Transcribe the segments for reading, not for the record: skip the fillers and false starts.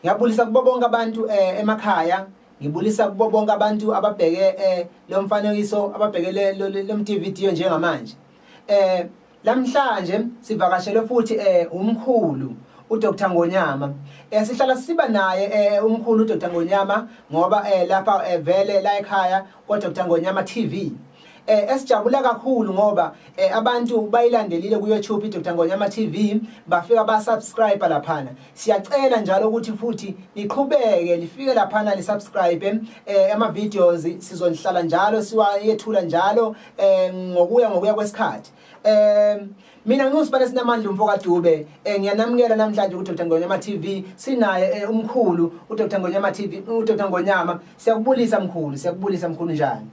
ngiyabulisa kubo bonke abantu emakhaya, ngibulisa kubo bonke abantu ababheke lo mfanekiso ababhekele lo video njengamanje. Lamhlanje sivakashele futhi umkhulu uDr Ngonyama. Sihlala siba naye umkhulu uDr Ngonyama ngoba lapha vele la ekhaya kwa Dr Ngonyama TV. Esijabula kakhulu ngoba abantu bayilandelile ku YouTube Dr Ngonyama TV, bafika ba subscribe laphana. Siyacela njalo ukuthi futhi niqhubeke lifike laphana li subscribe ama videos sizonihlala njalo siwayethula njalo ngokuya kwesikhathi. Mina ngusibane sinamandla umfoka Dube. Ngiyanamukela namhlanje ku Dr Ngonyama TV sinaye umkhulu uDr Ngonyama TV, uDr Ngonyama. Siyakubulisa mkhulu njani?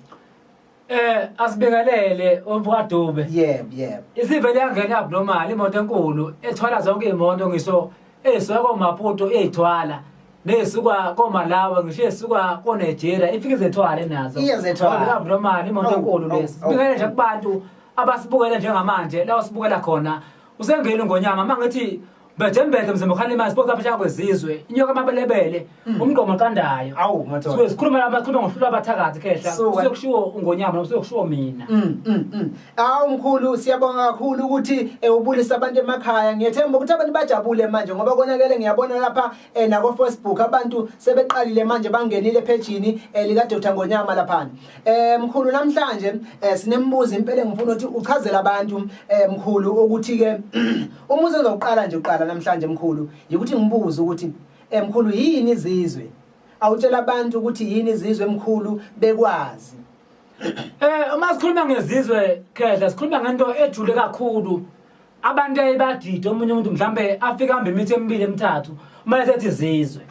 Asibekelele umfoka Dube. Yebo. Isivele yangena abnormal imoto enkulu ethwala zonke imoto ngisho esuka koMaputo ezithwala nesuka koMalawi ngisho esuka koNigeria ifike izethwala nazo. Iyezethwala abnormal imoto enkulu lesi. Sibekele nje kubantu abasibukela njengamanje la usibukela khona usengena uNgonyama mangithi bejembeke mzimba khalima sport apha kwezizwe inyoka amabelebele umqomo qandayo awu ngathola sikhuluma ngohlula abathakathi khehla sokushiwo uNgonyama noma sokushiwo mina mkhulu siyabonga kakhulu ukuthi ubulisa abantu emakhaya. Ngiyethemba ukuthi abantu bajabule manje ngoba konakele ngiyabona lapha na ku Facebook abantu sebeqalile manje bangenile page lika Dr Ngonyama lapha. Mkhulu namhlanje sinembuzo impela ngifuna ukuthi uchazele abantu mkhulu ukuthi ke umuzi ozoqala nje uqala namhlanje mkhulu ukuthi ngibuza ukuthi mkhulu yini izizwe? Awutshela abantu ukuthi yini izizwe mkhulu bekwazi. Uma sikhuluma ngezizwe khehla sikhuluma ngento ejule kakhulu. Abantu ayibadida omunye umuntu mhlambe afika hamba imithi emibili emithathu uma esethi izizwe.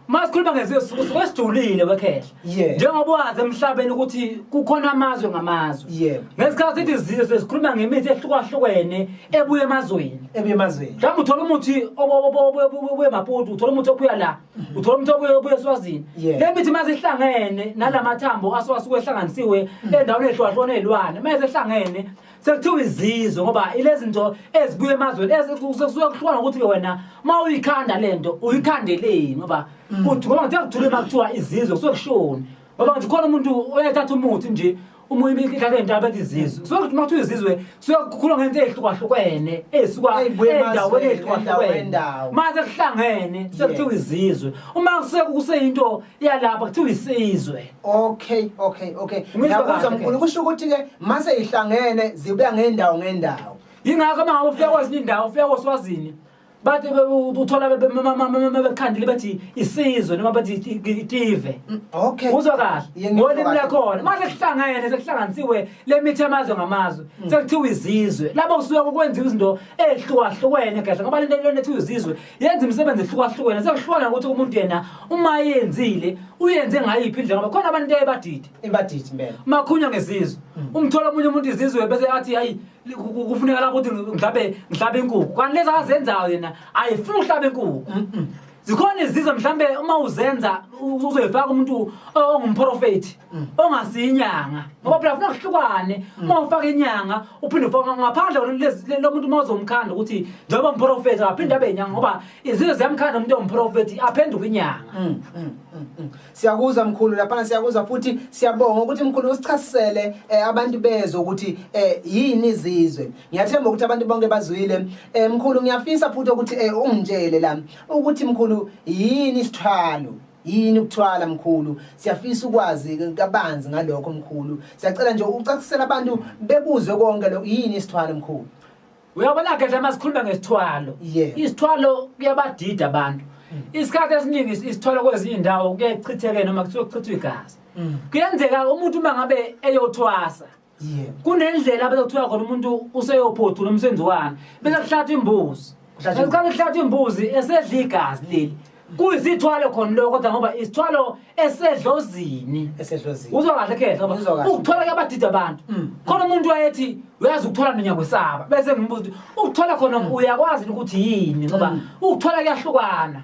Masikhuluma ngezizwe sesijulile wekhehla. Njengoba wazi emhlabeni ukuthi kukhona amazwe ngamazwe. Ngesikhathi sithi izizwe sesikhuluma ngemithi ehlukahlukene ebuye emazweni. Mhlawumbe uthola umuthi obuye eMaputo, uthola umuthi obuya la, uthola umuthi obuye eSwazini. Le mithi mazihlangene nalamathambo asuke ehlanganisiwe endaweni ehlukahlukene ezilwane, mase ehlangene sekuthiwa izizwe ngoba ilezinto ezibuye emazweni ezikusuke kuhlukana ukuthi wena mawuyikhanda lento uyikhandeleni ngoba uthi ngoba ngithe kujule makuthiwa izizwe kusuke kushona ngoba ngithi khona umuntu oyathatha umuthi nje umuyibi ikhathe indaba ezizizwe kusuke makuthiwa izizwe kusuke kukhuluma ngento ezihlukahlukene ezisuka endaweni ezihlukahlukene mase kuhlangene sekuthiwa izizwe uma kuseyinto yalapha kuthiwa isizwe. Okay. Ngiyakuzwa mkhulu kusho ukuthi ke mase ihlangene zibuya ngendawo. Yingakho manje ufika kwezinye indawo ufika koSwazini bathi uthola bekhandile bathi isizwe noma bathi itive. Okay. Uzwa kahle. Ngolimi lakhona mase kuhlangene sekuhlanganisiwe lemithi amazwe ngamazwe sekuthiwa izizwe. Lapho kusuka ukwenza izinto ezihlukahlukene kahle ngoba lento lena ethiwa izizwe yenza imisebenzi ehlukahlukene sekuhlukana ukuthi umuntu yena uma yenzile uyenze ngayiphi indlela ngoba khona abantu ebadidi impela makhunywa ngezizwe. Umthola omunye umuntu izizwe bese athi hayi kufuneka lapho ukuthi ngihlabe inkukhu kanti lezi azenzayo yena ayifuni uhlabe inkukhu. Zikhona izizwe mhlambe uma uzenza uzoyifaka umuntu ongumprofeti ongasinyanga ngoba phela ufuna kuhlukane uma ufaka inyanga uphinde ufaka ngaphandle lo muntu mawuzomkhanda ukuthi njengoba umprofeti aphinde abe inyanga ngoba izizwe ziyamkhanda umuntu ongumprofeti aphenduka inyanga. Siyakuzwa mkhulu lapha siyakuzwa futhi siyabonga ukuthi mkhulu usichasisele abantu bezwe ukuthi yini izizwe. Ngiyathemba ukuthi abantu bonke bazwile. Mkhulu ngiyafisa futhi ukuthi ungitshele la ukuthi mkhulu yini isithwalo? Yini ukuthwala mkhulu? Siyafisa ukwazi kabanzi ngalokho mkhulu. Siyacela nje ucacisele abantu bebuzwe konke lokho yini isithwalo mkhulu. Uyabona ke nje sikhuluma ngesithwalo. Isithwalo kuyabadida abantu. Isikhathi esiningi isithwalo kwezinye indawo kuyachitheke noma kuthiwa kuchithwa igazi. Kuyenzeka umuntu mangabe eyothwasa. Kunendlela abazokuthiwa khona umuntu useyophothula umsebenzi wani. Bese kuhlatha imbuzi. Kuhlatha imbuzi esedla igazi leli. Kuyisithwalo khona lokho kodwa ngoba isithwalo esedlozini. Uzwa kahle khehla ngoba ukuthola kuyabadida abantu. Khona umuntu wayethi uyazi ukuthola nonyakwesaba bese ngibuza ukuthola khona uyakwazi ukuthi yini ngoba ukuthola kuyahlukana.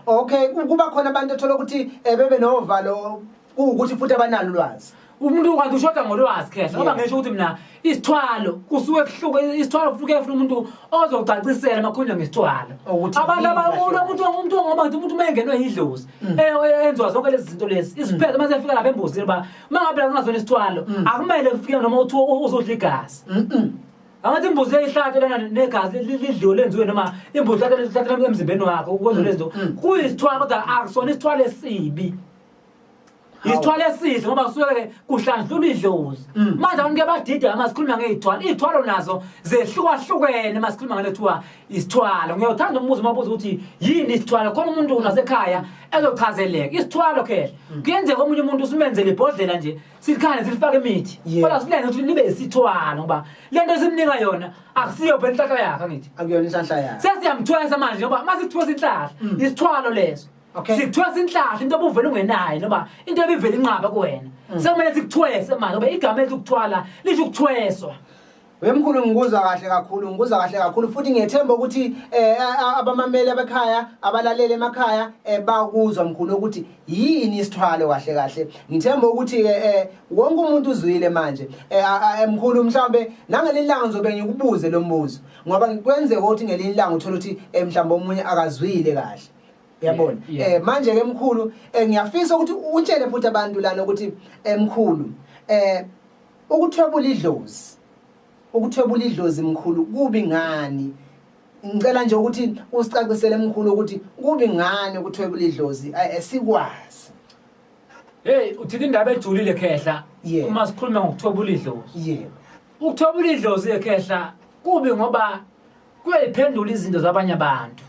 Okay kuba khona abantu ethola ukuthi bebe novalo ukuthi futhi abanalo ulwazi. umuntu kanti ushoda ngolwazi khehla ngoba ngisho ukuthi mina isithwalo kusuke kuhluke isithwalo kufuke futhi umuntu ozocacisela makhulunywa ngesithwalo abantu umuntu ngoba umuntu mayengenwe idlozi enzwa zonke lezi zinto lezi isiphethe mase efika lapha embuzini ba mangabe ngazona isithwalo akumele kufike noma uthi uzodla igazi angathi imbuzi eyihlathi lana negazi lidliwe lenziwe noma imbuzi lathatha emzimbeni wakho ukwenza lezi zinto kuyisithwalo kodwa akusona isithwalo esibi isithwalo esihle ngoba kusuke kuhlanjulwa idlozi manje abantu kuyabadida masikhuluma ngezithwalo izithwalo nazo zehlukahlukene masikhuluma ngalethiwa isithwalo ngiyothanda umbuzo mabuza ukuthi yini isithwalo khona umuntu unasekhaya ezochazeleka isithwalo khehla kuyenzeka omunye umuntu usumenzele ibhodlela nje sikhane silifaka imithi kodwa silenze ukuthi libe isithwalo ngoba lento esimnika yona akusiyo phela inhlahla yakhe ngithi akuyona inhlahla yakhe sesiyamthwesa manje ngoba masithwesa inhlahla isithwalo leso sikuthwesa inhlahla into obuvela ungenayo noma into ebivela inqaba kuwena sekumele sikuthwese manje ngoba igama elithi ukuthwala lisho ukuthweswa wemkhulu ngikuzwa kahle kakhulu futhi ngiyethemba ukuthi abamameli abekhaya abalaleli emakhaya bakuzwa mkhulu ukuthi yini isithwalo kahle ngithemba ukuthi wonke umuntu uzwile manje mkhulu mhlambe nangelilanga ngizobe ngikubuze lo mbuzo ngoba kwenzeka ukuthi ngelilanga uthola ukuthi mhlambe omunye akazwile kahle uyabona manje ke mkhulu ngiyafisa ukuthi utshele futhi abantu lana ukuthi mkhulu ukuthwebula idlozi mkhulu kubi ngani ngicela nje ukuthi usicacisele mkhulu ukuthi kubi ngani ukuthwebula idlozi sikwazi uthini indaba ejulile khehla uma sikhuluma ngokuthwebula idlozi ukuthwebula idlozi ekhehla kubi ngoba kuyayiphendula izinto zabanye abantu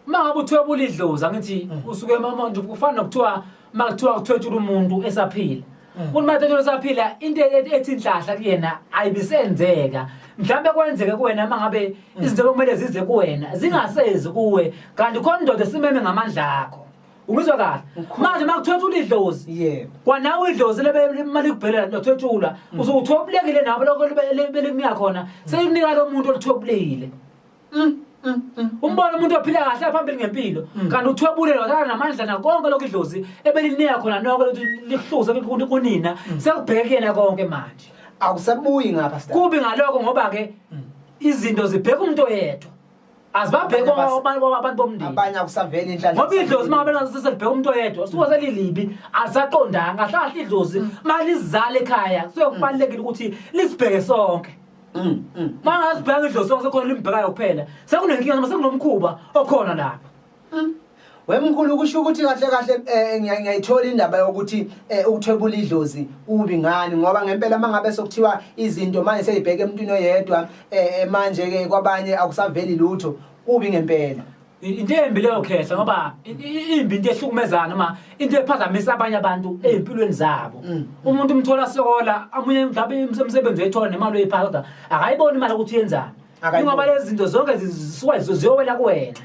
mangabe uthwebula idlozi angithi usuke manje kufana nokuthiwa makuthiwa kuthwetshula umuntu esaphila umuntu mathethula esaphila into ethi inhlahla kuyena ayibisenzeka mhlambe kwenzeke kuwena mangabe izinto bekumele zize kuwena zingasezi kuwe kanti khona indoda esimeme ngamandla akho ungizwa kahle manje makuthwetshula idlozi kwanawe idlozi lemali kubhelela nothwetshula usuthwebulekile nabo lokho belikunika khona selinika lo muntu olithwebulekile umbona umuntu ophila kahle phambili ngempilo kanti uthwebule wasala namandla nakonke lokho idlozi ebelinika khona noko lihluze kunina sekubhekena konke manje akusabuyi ngapha star kubi ngaloko ngoba ke izinto zibheka umuntu oyedwa azibabheka abantu bomndeni abanye akusavela inhlanhla ngoba idlozi mangabe naseselibheka umuntu oyedwa suke selilibi asaqondanga hlahla idlozi malizizala ekhaya kuyokubalekile ukuthi lisibheke sonke mangasibheka idlozi sonke sekhona limbhekayo kuphela sekunenkinga noma sekunomkhuba okhona lapha wemkhulu kusho ukuthi kahle ngiyayithola indaba yokuthi ukuthwebula idlozi kubi ngani ngoba ngempela mangabe sokuthiwa izinto manje seyibheke emntwini oyedwa manje ke kwabanye akusaveli lutho kubi ngempela into embi leyo khehla ngoba imbi into ehlukumezana noma into ephazamisa abanye abantu empilweni zabo umuntu umthola sokola amunye mhlawumbe umsebenzi ethola nemali oyiphatha kodwa akayiboni imali ukuthi yenzani ngoba lezi zinto zonke zisuka ziyowela kuwena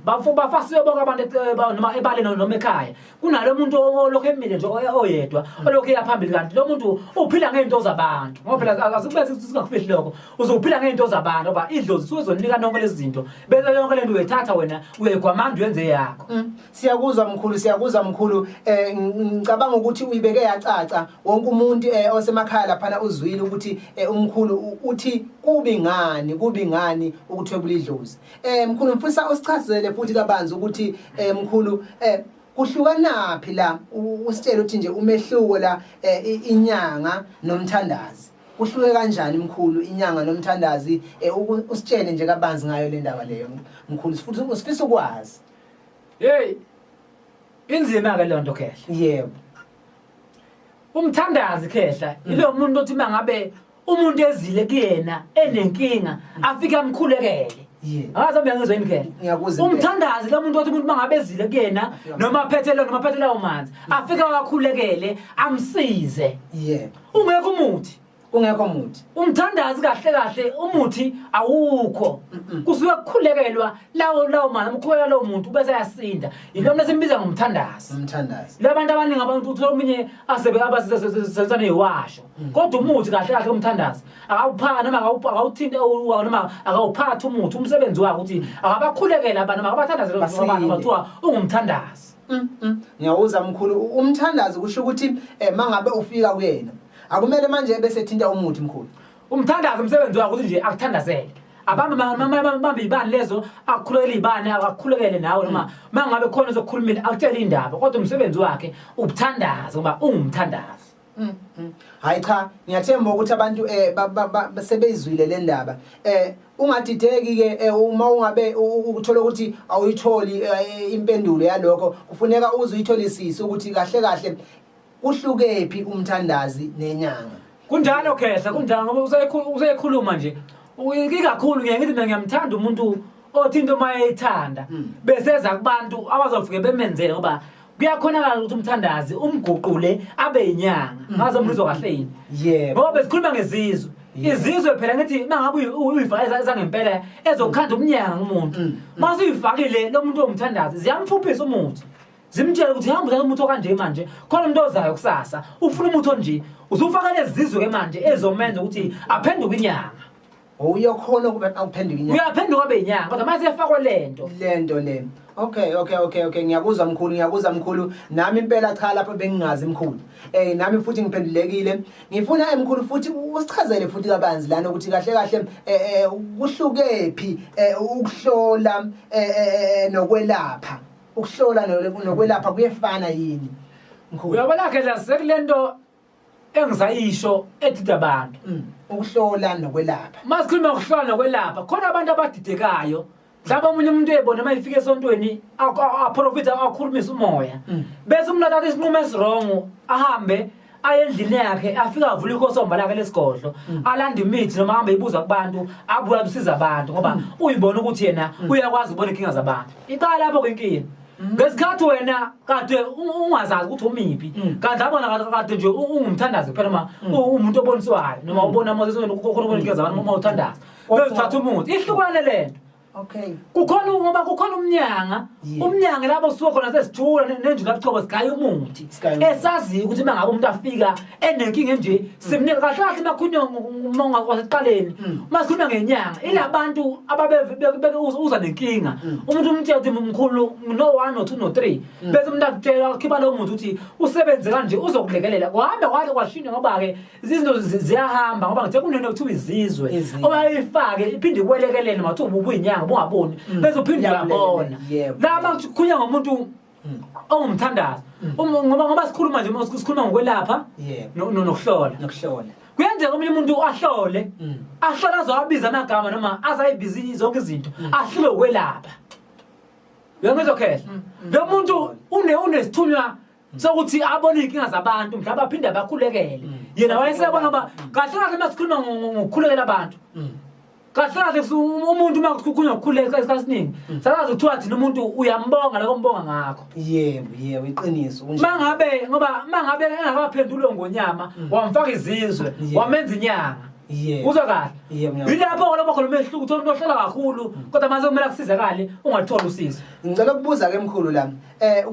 bafasiwe bonke abantu noma ebaleni noma ekhaya kunalo muntu olokho emile nje oyedwa olokho yaphambili kanti lo muntu uphila ngeinto zabantu ngoba phela azikubese singakufihli lokho uzophila ngeinto zabantu ngoba idlozi suzonika nonke lezi zinto bese yonke lento uyethatha wena uyegwamanda uyenze yakho siyakuzwa mkhulu ngicabanga ukuthi uyibeke yacaca wonke umuntu osemakhaya lapha uzwile ukuthi umkhulu uthi kubi ngani ukuthwebula idlozi mkhulu mfisa usichazele futhi kabanzi ukuthi mkhulu kuhlukanaphi la usitshela ukuthi nje umehluko la inyanga nomthandazi kuhluke kanjani mkhulu inyanga nomthandazi usitshele nje kabanzi ngayo le ndaba leyo mkhulu futhi usifisa ukwazi inzima ke le nto khehla yebo umthandazi khehla ilo muntu othi mangabe umuntu ezile kuyena enenkinga afika amkhulekele akaze ngiyangizwa indlela umthandazi lo muntu othi umuntu mangabe ezile kuyena noma aphethele noma aphethela umanzi afika akakhulekele amsize ungekho umuthi umthandazi kahle umuthi awukho kusuke ukukhulekelwa lawo manje umkhulekela lo muntu bese yasinda yilona esimbiza ngomthandazi labantu abaningi abantu uthola umunye asebe abasizana eyiwasho kodwa umuthi kahle umthandazi akawuphana noma akawuthinte noma akawuphatha umuthi umsebenzi wakhe ukuthi akabakhulekela abantu akabathandaze abantu bathiwa ungumthandazi Ngiyawuza mkhulu umthandazo kusho ukuthi mangabe ufika kuyena akumele manje bese thinta umuthi mkhulu. Umthandazo umsebenzi wakho ukuthi nje akuthandazele. Abambe ibani lezo akukhulekele ibani akakhulekele nawe noma mangabe khona zokukhulumela akutshela indaba kodwa umsebenzi wakhe ubuthandaza ngoba ungumthandazi. Hayi cha ngiyathemba ukuthi abantu sebeyizwile le ndaba ungadideki ke uma ungabe uthola ukuthi awuyitholi impendulo yalokho kufuneka uzuyitholisise ukuthi kahle kahle uhlukephi umthandazi nenyanga. Kunjalo khehla kunjalo ngoba usekhuluma nje ikakhulu ngithi mina ngiyamthanda umuntu othi into mayithanda bese eza kubantu abazofike bemenzele ngoba kuyakhonakala ukuthi umthandazi umguqule abe inyanga ngaze umbuzo kahle yini. Yebo ngoba besikhuluma ngezizwe izizwe phela ngithi mangabe uyifaka ezangempela ezokhanda umnyanga umuntu mase uyifakile lo muntu omthandazi ziyamfuphisa umuthi zimtshela ukuthi hamba uthatha umuthi okanje manje khona umuntu ozayo kusasa ufuna umuthi onje uzufaka lezizwe ke manje ezomenza ukuthi aphenduke inyanga. uyokhona ukuba awuphenduke inyanga uyaphenduka abe inyanga kodwa mase efakwe lento le. Okay ngiyakuzwa mkhulu nami impela cha lapha bengingazi mkhulu nami futhi ngiphendulekile ngifuna emkhulu futhi usichazele futhi kabanzi lana ukuthi kahle kuhlukephi ukuhlola nokwelapha ukuhlola nokwelapha kuyefana yini mkhulu. Uyabona ke la sekulento engisayisho ethi abantu ukuhlola nokwelapha masikhuluma ngokuhlola nokwelapha khona abantu abadidekayo mhlawumbe umunye umuntu ebona mayifika esontweni aprofita akhulumisa umoya bese umuntu athatha isinqumo esirong ahambe aye endlini yakhe afika avula ikhosomba lakhe lesigodlo alanda imithi noma ahambe ibuza kubantu abuya usiza abantu ngoba uyibona ukuthi yena uyakwazi ukubona inkinga zabantu iqala lapho kwenkinga. Ngesikhathi wena kade ungazazi ukuthi umiphi kanti abona kade nje ungumthandazi phela noma umuntu oboniswayo noma ubona amazwe khona ubona inkinga zabantu uma uthandaza bese uthatha umuthi ihlukane lento. Okay kukhona ngoba kukhona umnyanga lapho suka khona sesijula nenjula buchopho sigaya umuthi esazi ukuthi mangabe umuntu afika enenkinga nje simnika kahle kahle makhunyo umonga kwasekuqaleni masikhuluma ngenyanga ilabantu ababeke uza nenkinga umuntu umtshela ukuthi mkhulu no 1 no 2 no 3 bese umuntu akutshela khiba lo muntu ukuthi usebenze kanje uzokulekelela kuhambe kwade kwashinya ngoba ke izinto ziyahamba ngoba ngithe kunento kuthiwa izizwe obayifake iphinde kwelekelele mathi ubuyinyanga bungaboni bese uphinde uyabona laba kukhulunywa ngomuntu ongumthandazi ngoba sikhuluma nje sikhuluma ngokwelapha nokuhlola kuyenzeka omunye umuntu ahlole azowabiza amagama noma azayibhizi zonke izinto ahlule ukwelapha uyangizwa khehla lo muntu unesithunywa sokuthi abone inkinga zabantu mhlawumbe aphinde abakhulekele yena wayesebona ngoba kahle kahle masikhuluma ngokukhulekela abantu kahle umuntu makukhunywa ukukhuleka esikhathini sakazi ukuthiwa thina umuntu uyambonga la kombonga ngakho. Yebo iqiniso mangabe engakaphendulwe ngonyama wamfaka izizwe wamenza inyanga uzwa kahle yilapho lo bakho lomehluko uthola umuntu ohlala kakhulu kodwa mase kumele kusizakale ungathola usizo. Ngicela ukubuza ke mkhulu la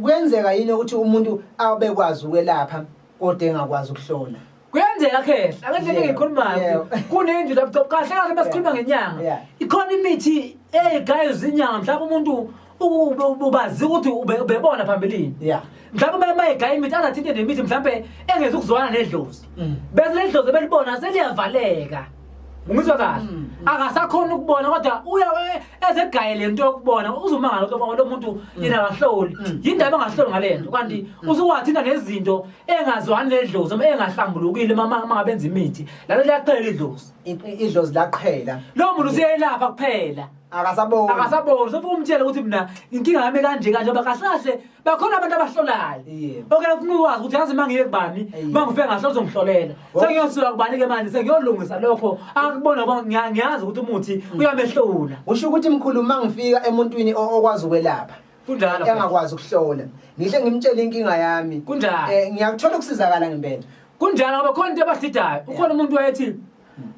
kuyenzeka yini ukuthi umuntu abekwazi ukwelapha kodwa engakwazi ukuhlola? Kuyenzeka khehla akendlela engikhulumayo kunenje lapho kahle kahle basikhuluma ngenyanga ikhona imithi egayo zinyanga mhlawumbe umuntu ubazi ukuthi ubebona phambilini mhlawumbe mayegaya imithi azathinte nemithi mhlawumbe engeze ukuzwana nedlozi bese ledlozi belibona seliyavaleka ungizwa kahle akasakhona ukubona kodwa uya ezegayele into yokubona uzumangala ukuthi lo muntu yena akahloli yindaba engahloli ngalento kanti usukwathina nezinto engazwani ledlozi noma engahlambulukile mama ngabenza imithi lalo liyaqhela idlozi laqhela lo muntu useyelapha kuphela akasaboni sofuthi umtshela ukuthi mina inkinga yami kanje ngoba kahle bakhona abantu abahlolayo okay ufuna ukwazi ukuthi yazi mangiye kubani mangifike ngahle uzongihlolela sengiyosuka kubani ke manje sengiyolungisa lokho akubona ngoba ngiyazi ukuthi umuthi uyamehlula usho ukuthi mkhulu mangifika emuntwini okwazi ukwelapha kunjalo engakwazi ukuhlola ngihle ngimtshela inkinga yami kunjalo ngiyakuthola ukusizakala ngempela kunjalo ngoba khona into abasidayo ukhona umuntu wayethi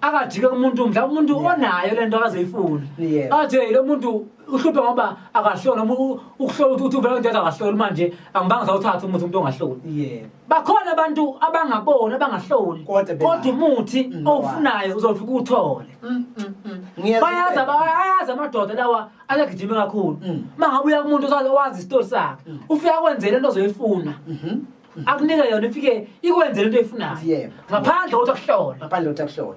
akajike kumuntu mhlawumbe umuntu onayo lento akazeyifuna athi lo muntu uhluphe ngoba akahloli noma ukuhlola ukuthi uvela into akahloli manje angibanga zawuthatha umuthi umuntu ongahloli yebo bakhona abantu abangaboni abangahloli kodwa umuthi owufunayo uzofika uthole bayazi amadoda lawa ayagijima kakhulu mangabuya kumuntu owazi isitori sakhe ufika kwenzela into ozoyifuna akunike yona ifike ikwenzele into oyifunayo ngaphandle kokuthi akuhlola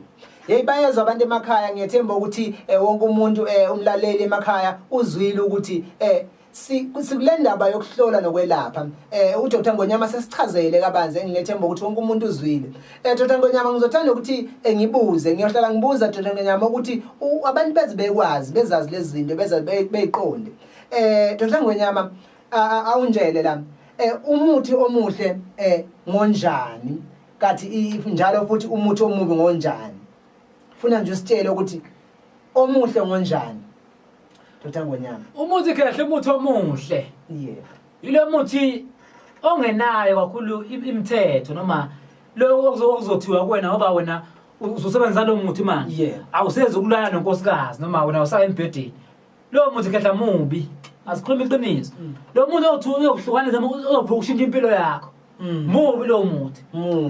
Hey bayezwa abantu emakhaya ngiyethemba ukuthi wonke umuntu umlaleli emakhaya uzwile ukuthi sikule ndaba yokuhlola nokwelapha uDr Ngonyama sesichazele kabanzi ngiyethemba ukuthi wonke umuntu uzwile Dr Ngonyama ngizothanda ukuthi ngibuze ngiyohlala ngibuza Dr Ngonyama ukuthi abantu bezibekwazi bezazi lezi zinto bezazi beyiqonde Dr Ngonyama awunjele la umuthi omuhle ngonjani kathi njalo futhi umuthi omubi ngonjani funa nje usitshele ukuthi omuhle ngonjani Dr Ngonyama umuthi kahle umuthi omuhle yebo ile muthi ongenayo kakhulu imithetho noma lokho okuzothiwa kuwena ngoba wena uzosebenza lo muthi manje awusezi ukulala nonkosikazi noma wena usaya embhedeni lo muthi kahle mubi asikhuluma iqiniso lo muthi othuka ukuhlukanisa uzophuka ushintsha impilo yakho mubi lo muthi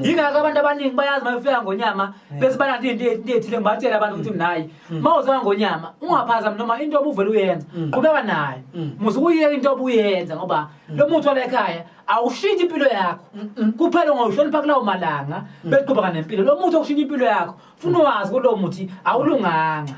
ingaka abantu abaningi bayazi mayifika Ngonyama bese bananti into ethile ngibatshela abantu ukuthi minayi mawuza Ngonyama ungaphazami noma into obuvela uyenza qhubeka nayo musukuyeka into obuyenza ngoba lo muthi wala ekhaya awushintsha impilo yakho kuphela ngohlonipha kulawo malanga beqhubeka nempilo lo muthi okushintsha impilo yakho funa wazi kulo muthi awulunganga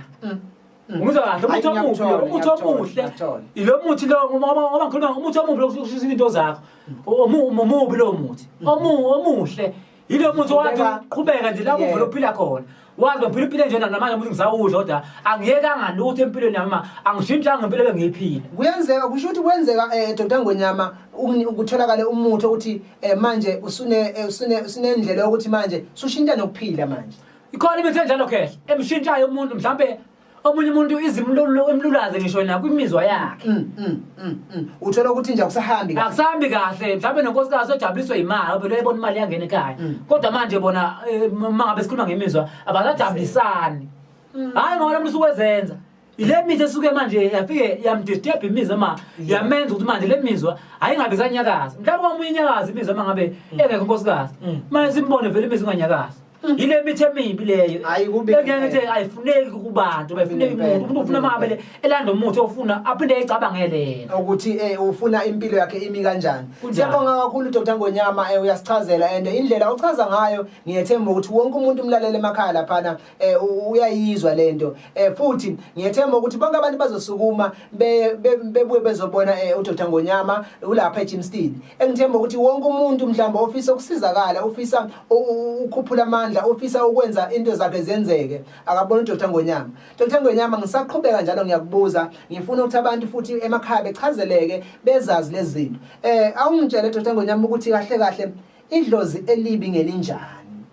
Ngizwa kahle umuthi omuhle ilo muthi lo ngoba ngikhuluma umuthi omuhle ukushintsha into zakho umubi lo muthi omuhle ilo muthi wathi qhubeka nje la uvela uphila khona wazi uphila impilo njena namanje umuthi ngisawudla kodwa angiyekanga lutho empilweni yami angishintshanga impilo bengiyiphila kuyenzeka kusho ukuthi kwenzeka Dr Ngonyama ukutholakala umuthi ukuthi manje usunendlela yokuthi manje usushintsha nokuphila manje ikhona imithi enjalo khehle emshintshayo umuntu mhlambe omunye umuntu izimlulo emlulaze ngisho na kwimizwa yakhe uthola ukuthi nje akusahambi kahle mhlawumbe nonkosikazi ojabuliswa imali phela uyibona imali yangena ekhaya kodwa manje bona mangabe sikhuluma ngemizwa abasajabulisani hayi ngoba umuntu ukwenza ile mithi esuke manje yafike yamdisturb imizwa ma yamenza ukuthi manje le mizwa ayingabe sanyakaza mhlawumbe omunye inyakaza imizwa mangabe engekho unkosikazi manje simbone vele imizwa inganyakaza ile mithi emibi leyo ngiyathi ayifuneki kubantu bayifuneki umuntu ufuna mabele elanda umuthi ofuna aphinde ecabangele ukuthi ufuna impilo yakhe imi kanjani siyabonga kakhulu Dr Ngonyama uyasichazela and indlela uchaza ngayo ngiyethemba ukuthi wonke umuntu umlalele emakhaya lapha uyayizwa lento futhi ngiyethemba ukuthi bonke abantu bazosukuma bebuye bezobona uDr Ngonyama ulapha eJimstead engithemba ukuthi wonke umuntu mhlamba ofisa ukusizakala ofisa ukukhuphula amandla ofisa ukwenza into zakhe zenzeke akabona uDr Ngonyama Dr Ngonyama ngisaqhubeka njalo ngiyakubuza ngifuna ukuthi abantu futhi emakhaya bechazeleke bezazi lezi zinto awungitshele Dr Ngonyama ukuthi kahle idlozi elibi ngelinjani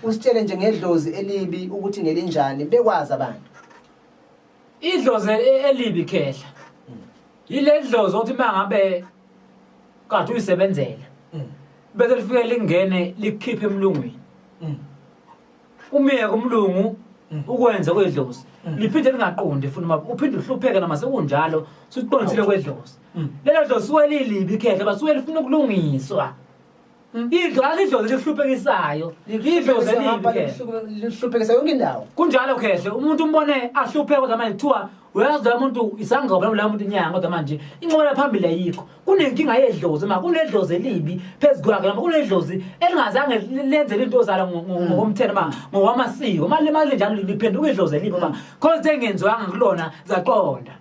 usitshele nje ngedlozi elibi ukuthi ngelinjani bekwazi abantu idlozi elibi khehla ile dlozi othi mangabe kade uyisebenzela bese lifike lingene likhiphe emlungwini umiyeke umlungu ukwenza kwedlozi liphinde lingaqondi futhi uphinde uhlupheke nama sekunjalo suqondisile kwedlozi lelo dlozi suwelilibi khehla basuke lifuna ukulungiswa idlozi lihluphekisayo idlozi elibi khehla lihluphekisa yonke indawo kunjalo khehla umuntu umbone ahlupheke kodwa manje kuthiwa uyazi umuntu isangaba la muntu inyanga kodwa manje inqola phambili ayikho kunenkinga yedlozi kunedlozi elibi phezukwakhe noma kunedlozi elingazange lenze into zala ngokomthetho ngokwamasiko mali njalo liphenduka idlozi elibi cause engenziwanga kulona zaqonda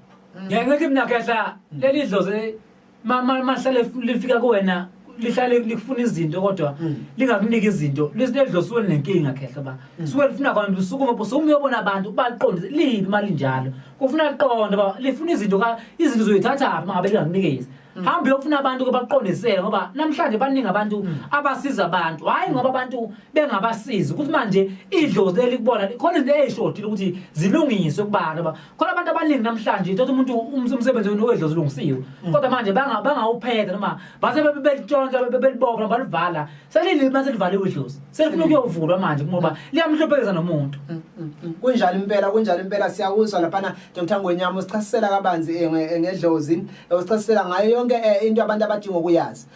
ngiyathi mina khehla leli dlozi mahlale lifika kuwena lihlale likufuna izinto kodwa lingakuniki izinto lesidlo suwe nenkinga khehla suwe lifuna abantu sukuma usumuyobona abantu baqonde libi mali njalo kufuna liqonde lifuna izinto zoyithatha mangabe lingakunikezi hamba uyofuna abantu ke baqondisele ngoba namhlanje baningi abantu abasiza abantu hayi ngoba abantu bengabasiza ukuthi manje idlozi elikubona khona into eyishodile ukuthi zilungiswe kubani ngoba khona abantu abaningi namhlanje uthatha umuntu umsebenzi wedlozi ulungisiwe kodwa manje bangawuphetha noma base belitshontsha belibopha balivala selili mase livaliwe idlozi selifuna ukuyovulwa manje ngoba liyamhlopheza nomuntu kunjalo impela siyawuzwa laphana Dr. Ngwenyama usichasisela kabanzi ngedlozi usichasisela ngayo yonke into abantu abadinga ukuyazi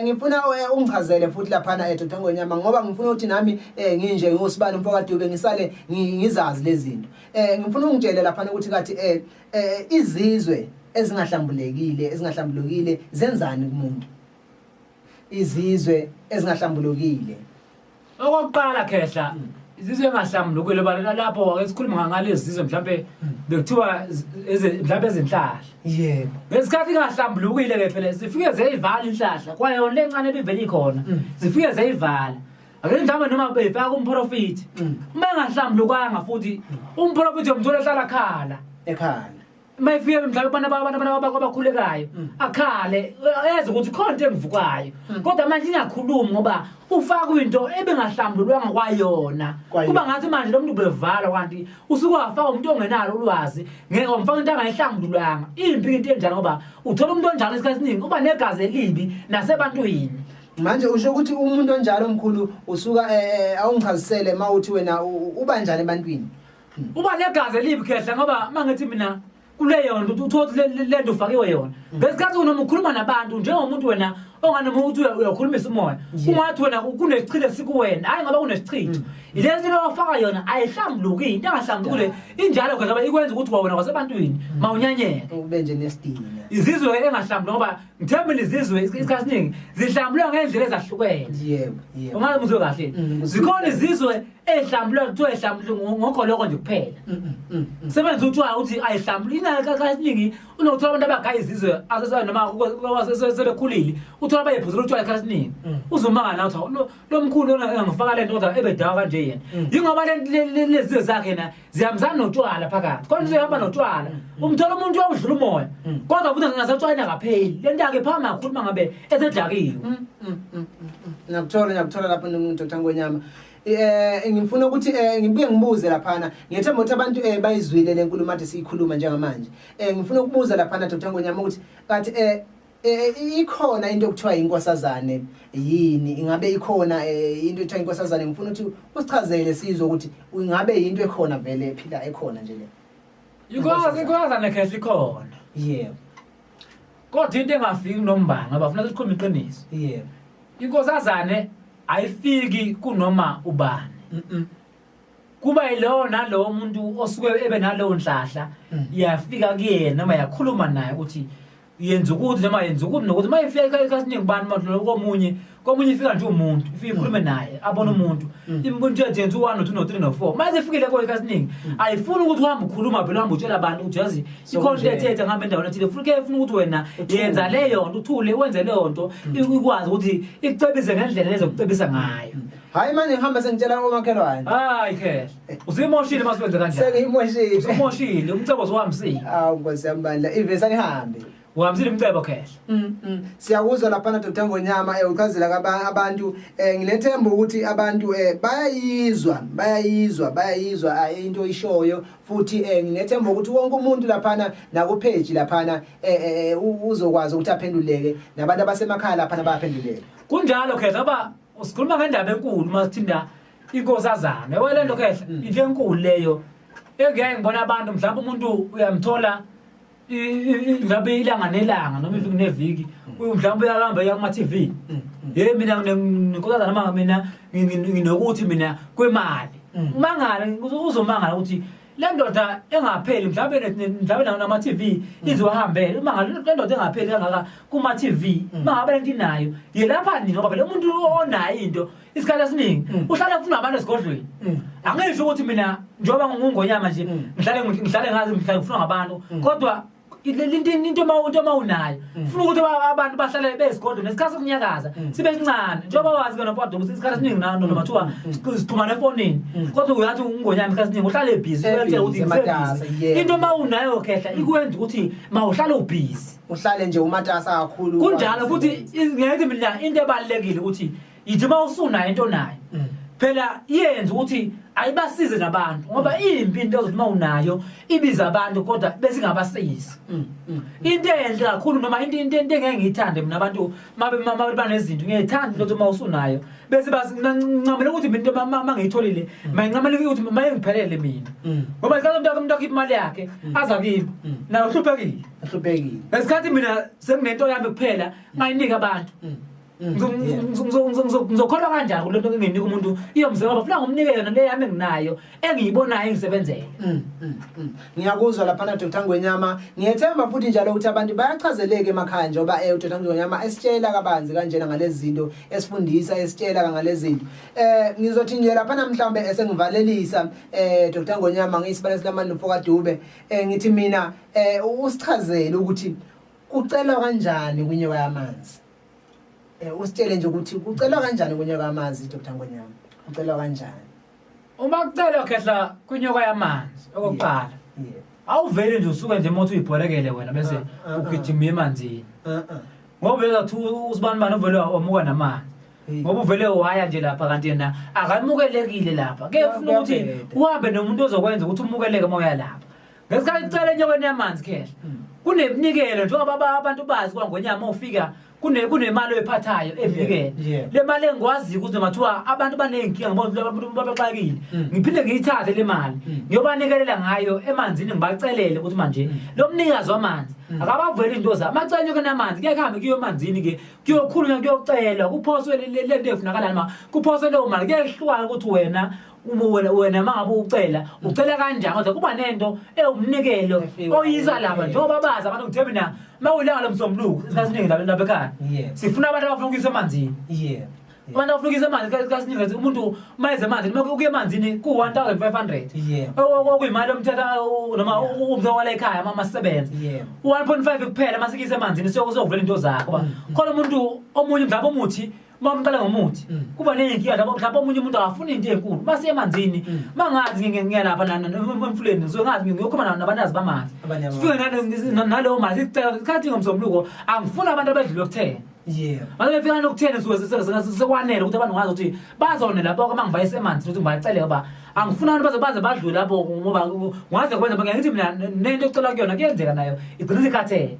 ngifuna ungichazele futhi laphana Dr. Ngwenyama ngoba ngifuna ukuthi nami nginje ngosibani umfokadube ngisale ngizazi lezi zinto ngifuna ungitshele laphana ukuthi kathi izizwe ezingahlambulukile zenzani kumuntu izizwe ezingahlambulukile okokuqala khehla izizwe engahlambulukile balala lapho esikhuluma ngalezi zizwe mhlambe bekuthiwa mhlambe ezinhlahla yebo ngesikhathi engahlambulukile ke phela zifike zeyivala inhlahla kwayo lencane ebivela ikhona zifike zeyivala ake ndaba noma befaka umprofit uma engahlambulukanga futhi umprofit yomthola ehlala khala ekhaya mayifike mhlawumbe abantu abakhulekayo akhale eze ukuthi khona into engivukayo kodwa manje ingakhulumi ngoba ufaka into ebengahlambululwanga kwayona kuba ngathi manje lo muntu bevala kanti usuke wafaka umuntu ongenalo ulwazi ngeke umfaka into angayihlambululwanga impi into enjalo ngoba uthola umuntu onjalo isikhathi esiningi uba negazi elibi nasebantwini manje usho ukuthi umuntu onjalo omkhulu usuka awungichazisele mawuthi wena uba njani ebantwini uba negazi elibi khehla ngoba mangithi mina kuleyo nto uthothi lento ufakiwe yona ngesikhathi unoma ukhuluma nabantu njengomuntu wena onganoma ukuthi uyakhulumisa umoya ungathi wena kunesichithe sikuwena hayi ngoba kunesichitho ilezi lo ofaka yona ayihlambuluki into engahlambulukile injalo ngoba ikwenza ukuthi wawona kwasebantwini mawunyanyeke ube nje nesidina izizwe engahlambuluki ngoba ngithemba izizwe isikhathi esiningi zihlambulwa ngendlela ezahlukene yebo ungazi muzwe kahle zikhona izizwe ehlambulwa kuthiwa ehlambuluki ngokholoko nje kuphela sebenza uthiwa ukuthi ayihlambuluki inaka esiningi unokuthola abantu abagaya izizwe asesa noma sebekhulile uthola bayephuzela uthiwa isikhathi esiningi uzomanga nathi lo mkhulu engifaka lento kodwa ebedawa kanje yena ingoba lezi zakhe yena zihambisana notshwala phakathi konke zihamba notshwala umthola umuntu uyawudlula umoya kodwa futhi ngasatshwala kapheli lento yakhe phama kakhuluma ngabe esedlakiwe ngiyakuthola lapha Dr. Ngwenyama ngifuna ukuthi ngibuye ngibuze laphana ngiyethemba ukuthi abantu bayizwile lenkulumo athi siyikhuluma njengamanje ngifuna ukubuza laphana Dr. Ngwenyama ukuthi kathi ikhona into okuthiwa inkosazane yini ingabe ikhona into ekuthiwa inkosazane ngifuna ukuthi usichazele sizwe ukuthi ingabe into ekhona vele ephila ekhona nje le inkosazane khehla ikhona yebo kodwa into engafiki nombanga ngoba ufuna sikhuluma iqiniso yebo inkosazane ayifiki kunoma ubani kuba yilo nalo muntu osuke ebe nalowo nhlahla iyafika kuyena noma yakhuluma naye ukuthi yenza ukuthi noma yenza ukuthi nokuthi mayifika ekasiningi kubani manje komunye ifika nje umuntu ifika ikhulume naye abona umuntu imbuntu yenza u1 no2 no3 no4 mase ifikile ko ekasiningi ayifuni ukuthi uhambe ukhuluma phela uhambe utshela abantu ukuthi yazi ikhonto ethethe ngabe endaweni ethile futhi ke ufuna ukuthi wena yenza leyo nto uthule wenze leyo nto ikwazi ukuthi ikucebise ngendlela lezokucebisa ngayo hayi manje ngihamba sengitshela omakhelwane hayi ke uzimoshile masikwenze kanjani sengimoshile uzimoshile umcebo uzohambisile Nkosi yambandla ivesa nihambe uhambisile imcebo khehla siyakuzwa lapha Dr. Ngwenyama uchazela abantu nginethemba ukuthi abantu bayayizwa into ishoyo futhi nginethemba ukuthi wonke umuntu lapha naku page lapha uzokwazi ukuthi aphenduleke nabantu abasemakhaya lapha bayaphenduleka kunjalo khehla ngoba usikhuluma ngendaba enkulu masithinda inkosazana welento khehla into enkulu leyo engeke ngibona abantu mhlawumbe umuntu uyamthola ngabe ilanga nelanga noma iviki neviki mhlawumbe uyahamba yakuma TV mina nginkosazana manga mina nginokuthi mina kwemali umangala uzomangala ukuthi le ndoda engapheli mhlawumbe nama TV izohambela umangala le ndoda engapheli kangaka kuma TV mangabe lento inayo yelapha nini ngoba lo muntu onayo into isikhathi esiningi uhlala ufuna abantu esigodlweni angisho ukuthi mina njoba ngungonyama nje ngihlale ngazi mhlawumbe ngifuna ngabantu kodwa into mawunayo ufuna ukuthi abantu bahlale bezigodo nesikhathi sokunyakaza sibe sincane njengoba wazi kana mfowethu ukuthi isikhathi esiningi nando noma thiwa sixhumana efonini kodwa uyathi ungonyama isikhathi esiningi uhlale busy uyatshela ukuthi ngisebenza into mawunayo khehla ikwenza ukuthi mawuhlale ubusy uhlale nje umatasa kakhulu kunjalo futhi ngiyathi mina into ebalekile ukuthi yithi mawusunayo into nayo phela yenza ukuthi ayibasize nabantu ngoba impi into ezothi mawunayo ibiza abantu kodwa bese ingabasizi into enhle kakhulu noma into engeke ngiyithande mina abantu mabe banezinto ngiyithanda into ukuthi mawusunayo bese bazincamela ukuthi into mangiyitholile mayinqamela ukuthi mayengiphelele mina ngoba isikhathi umuntu akhipha imali yakhe aza kimi nayo hluphekile ngesikhathi mina senginento yami kuphela ngayinika abantu ngizokholwa kanjani kulento enginika umuntu iyomzeka ngoba ufuna ngomnike yona le yami enginayo engiyibonayo engisebenzele ngiyakuzwa lapha na Dr. Ngwenyama ngiyethemba futhi njalo ukuthi abantu bayachazeleka emakhaya njengoba uDr. Ngwenyama esitshela kabanzi kanjena ngalezi zinto esifundisa esitshela ngalezi zinto ngizothi nje lapha namhlanje esengivalelisa Dr. Ngwenyama ngiyisibane silamandla Mfoka Dube ngithi mina usichazele ukuthi ucela kanjani kunyewa yamanzi usitshele nje ukuthi ucela kanjani kunyaka yamanzi Dr. Ngwenyama ucela kanjani uma kucelwa khehla kunyaka yamanzi okokuqala awuvele nje usuke nje emoto uyibholekele wena bese ugijima emanzini ngoba vele athi usibani uvele wamuka namanzi ngoba uvele waya nje lapha kanti yena akamukelekile lapha ke ufuna ukuthi uhambe nomuntu ozokwenza ukuthi umukeleke moya lapha ngesikhathi ucela enyokweni yamanzi khehla kunemnikelo njengoba abantu bazi kwaNgwenyama ufika kunemali oyiphathayo evikele le mali engikwazi ukuthi mathiwa abantu banenkinga ngibona abantu babaxakile ngiphinde ngiyithathe le mali ngiyobanikelela ngayo emanzini ngibacelele ukuthi manje lo mnikazi wamanzi akabaveli into zabo macenyo kenamanzi kuyahambe kuyo emanzini ke kuyokhulunywa kuyocelwa kuphoswe le nto efunakala noma kuphoswe leyo mali kuyehluka ukuthi wena mangabe ucela kanjani kodwa kuba nento ewumnikelo oyisa lapha njengoba bazi abantu ngithe mina mawulanga lomsombuluko sasiningi lapha ekhaya sifuna abantu abafuna ukuyisa emanzini abantu abafuna ukuyisa emanzini kasiningi umuntu mayeze emanzini ukuya emanzini ku 1500 okuyimali yomthetho noma umzawala ekhaya mama sisebenza 1.5 kuphela masikise emanzini siyokuvela into zakho khona umuntu omunye mhlawumbe umuthi mamqala ngomuthi kuba nenkinga lapho mhlawumbe umunye umuntu akafuna into enkulu mase emanzini mangazi ngiyalapha emfuleni ngizongazi ngiyokhuluma nabantazi bamanzi sifike naleyo mali sicela sikhathi ngomsombuluko angifuna abantu abadlule ukuthena manje befika nokuthena sekwanele ukuthi abantu ngazi ukuthi bazone lapho amangibayise emanzi ukuthi ngibacele ngoba angifuna abantu baze badlule lapho ngoba ngaze kwenza ngiyathi mina nento ecela kuyona kuyenzeka nayo igcina ikhathele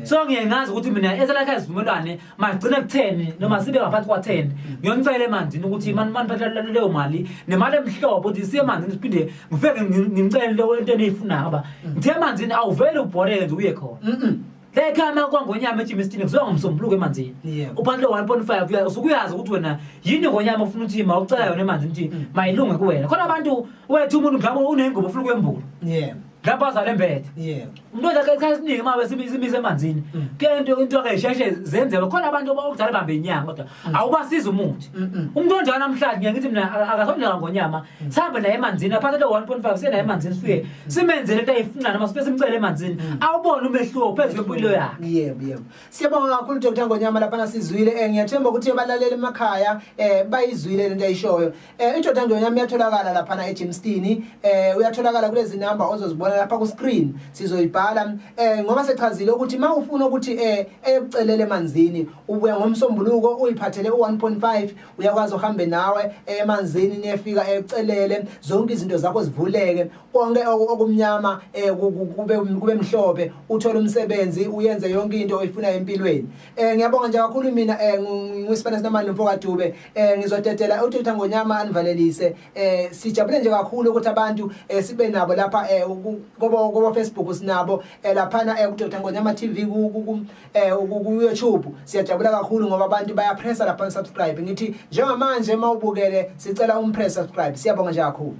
so ngiyengazi ukuthi mina eselakha isivumelwane magcine ku10 noma sibe ngaphansi kwa10 ngiyonicela emanzini ukuthi maniphatha leyo mali nemali emhlobo ukuthi siye emanzini siphinde ngifeke ngimcele leyo into eniyifunayo ngoba ngithe emanzini awuvele ubhoreke nje uye khona lekhama kwaNgwenyama eJimistini kuzoya ngomsombuluko emanzini uphansi 1.5 usukuyazi ukuthi wena yini Ngwenyama ufuna ukuthi mawucela yona emanzini ukuthi mayilunge kuwena khona abantu wethu umuntu mhlawumbe unengubo ufuna kwembulo lapha azalembethe umuntu ekhasiningi mabe simise emanzini into akesheshe zenzelwe khona abantu okudala bambe inyanga kodwa awubasiza umuthi umuntu onjani namhlanje ngiyathi mina akasondela Ngwenyama sihambe naye emanzini aphathe le 1.5 sena emanzini sifike simenzele into ayifuna noma sibe simcele emanzini awubone umehluko phezulu kwempilo yakhe yebo siyabonga kakhulu Dr. Ngwenyama lapha sizwile ngiyathemba ukuthi balalele emakhaya bayizwile lento ayishoyo Dr. Ngwenyama uyatholakala lapha eJimistini uyatholakala kulezi number ozozibona lapha ku screen sizoyibhala ngoba sechazile ukuthi mawufuna ukuthi eyokucelela emanzini ubuya ngomsombuluko uyiphathele u1.5 uyakwazi uhambe nawe emanzini niyefika ecelele zonke izinto zakho zivuleke konke okumnyama kube mhlophe uthola umsebenzi uyenze yonke into oyifuna empilweni ngiyabonga nje kakhulu mina ngisipana sinamandla Mfoka Dube ngizodedela uDr. Ngwenyama anivalelise sijabule nje kakhulu ukuthi abantu sibe nabo lapha ngoba Facebook sinabo lapha ku Dr. Ngwenyama TV ku YouTube siyajabula kakhulu ngoba abantu bayapressa lapha subscribe ngithi njengamanje mawubukele sicela umpress subscribe siyabonga nje kakhulu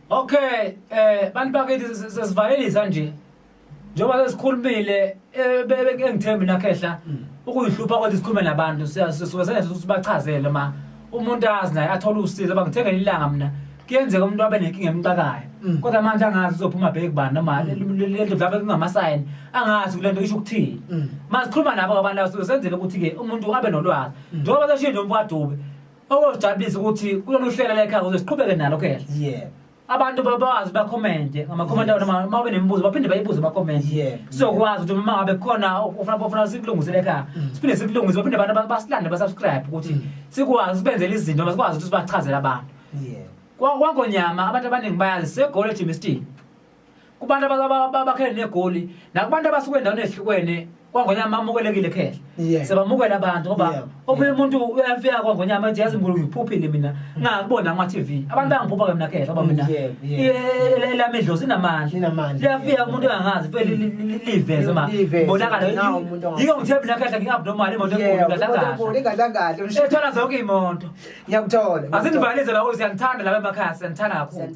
okay bantu bakithi sesivalelisa nje njengoba sesikhulumile engithembi nakhehla ukuyihlupha kwathi sikhulume nabantu siyasuke senze sibachazele umuntu azi naye athola usizo abangithengela ilanga mina kuyenzeka umuntu abe nenkinga emcakayo kodwa manje angazi uzophuma bheki bani noma lento mhlawumbe kungamasayini angazi kulento isho ukuthini masikhuluma nabo abantu abasuke senzele ukuthi-ke umuntu abe nolwazi njengoba seshinda umfwadube okuzijabulisa ukuthi kulolu hlelo lekhaya ukuze siqhubeke nalo khehla yebo abantu babazi bakhomente ngamakhomenti abo noma uma benemibuzo baphinde bayibuze bakhomenti sizokwazi ukuthi uma ngabe khona ufuna sikulungisele ekhaya siphinde sikulungise baphinde abantu basilande basubscribe ukuthi sikwazi sibenzele izinto sikwazi ukuthi sibachazele abantu kwangonyama abantu abaningi bayazi segoli eGymnastic kubantu abakhele negoli nakubantu abasuke endaweni ehlukene kwangonyama amukelekile khehla sebamukela abantu ngoba omunye umuntu uyafika kwangonyama ethi yazi ngulu ngiphuphile mina ngakubona kuma TV abantu bangiphupha ke mina khehla ngoba mina elamidlozi inamandla liyafika umuntu angazi vele liveze ma bonakala yiko ngithe mina khehla ngiabnormal imoto enkulu ingadlangala ethola zonke imoto ngiyakuthola asinivalize la usiyangithanda la emakhaya siyangithanda kakhulu